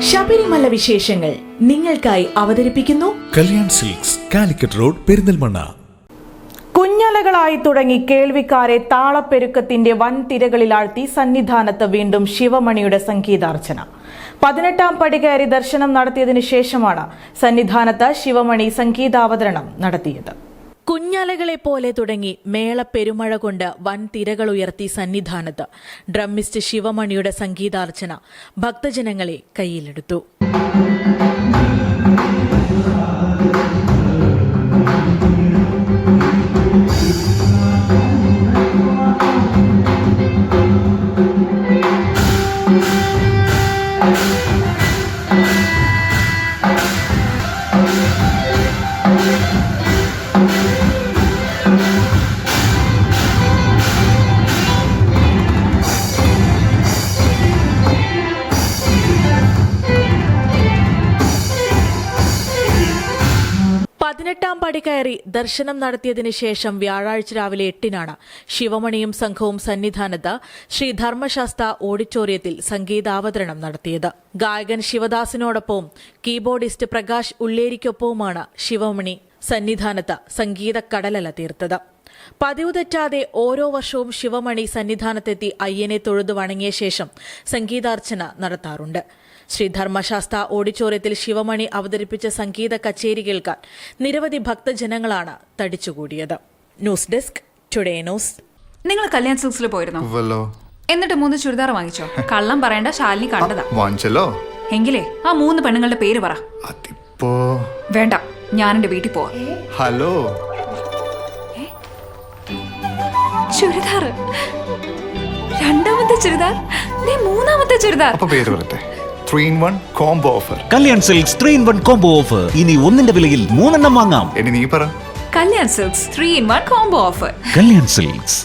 ശബരിമല വിശേഷങ്ങൾ നിങ്ങൾക്കായി അവതരിപ്പിക്കുന്നു കല്യാൺ സിൽക്സ്, കാലിക്കറ്റ് റോഡ്, പെരിന്തൽമണ്ണ. കുഞ്ഞലകളായി തുടങ്ങി കേൾവിക്കാരെ താളപ്പെരുക്കത്തിന്റെ വൻ തിരകളിലാഴ്ത്തി സന്നിധാനത്ത് വീണ്ടും ശിവമണിയുടെ സംഗീതാർച്ചന. 18ാം പടി കയറി ദർശനം നടത്തിയതിനു ശേഷമാണ് സന്നിധാനത്ത് ശിവമണി സംഗീതാവതരണം നടത്തിയത്. കുഞ്ഞലകളെ പോലെ തുടങ്ങി മേളപ്പെരുമഴ കൊണ്ട് വൻ തിരകളുയർത്തി സന്നിധാനത്ത് ഡ്രമ്മിസ്റ്റ് ശിവമണിയുടെ സംഗീതാർച്ചന ഭക്തജനങ്ങളെ കയ്യിലെടുത്തു. ാം പടി കയറി ദർശനം നടത്തിയതിനു ശേഷം വ്യാഴാഴ്ച രാവിലെ 8-നാണ് ശിവമണിയും സംഘവും സന്നിധാനത്ത് ശ്രീ ധർമ്മശാസ്ത്ര ഓഡിറ്റോറിയത്തിൽ സംഗീതാവതരണം നടത്തിയത്. ഗായകൻ ശിവദാസിനോടൊപ്പവും കീബോർഡിസ്റ്റ് പ്രകാശ് ഉള്ളേരിക്കൊപ്പവുമാണ് ശിവമണി സന്നിധാനത്ത് സംഗീത കടലല തീർത്തത്. പതിവ് തെറ്റാതെ ഓരോ വർഷവും ശിവമണി സന്നിധാനത്തെത്തി അയ്യനെ തൊഴുതു വണങ്ങിയ ശേഷം സംഗീതാർച്ചന നടത്താറുണ്ട്. ശ്രീ ധർമ്മശാസ്ത്ര ഓഡിറ്റോറിയത്തിൽ ശിവമണി അവതരിപ്പിച്ച സംഗീത കച്ചേരി കേൾക്കാൻ നിരവധി ഭക്തജനങ്ങളാണ് തടിച്ചുകൂടിയത്. News desk, today news. നിങ്ങൾ കല്യാൺ സിൽക്സിൽ പോയിരുന്നോ? എന്നിട്ട് 3 ചുരിദാർ വാങ്ങിച്ചോ? കള്ളം പറയണ്ട, ശാലിനി കണ്ടതാ. വാങ്ങിച്ചല്ലോ. എങ്കിലേ ആ 3 പെണ്ണുങ്ങളുടെ പേര് പറ. അതിപ്പോ വേണ്ട, ഞാൻ എന്റെ വീട്ടിൽ പോവാ. ഹലോ, ചുരിദാർ, രണ്ടാമത്തെ ചുരിദാർ, മൂന്നാമത്തെ ചുരിദാർ. അപ്പൊ പേര് പറട്ടെ. 3-in-1 combo offer. Kalyan silks 3-in-1 combo offer. ഇനി ഒന്നിന്റെ വിലയിൽ 3 വാങ്ങാം. ഇനി നീ പറ. Kalyan silks 3-in-1 combo offer. Kalyan silks.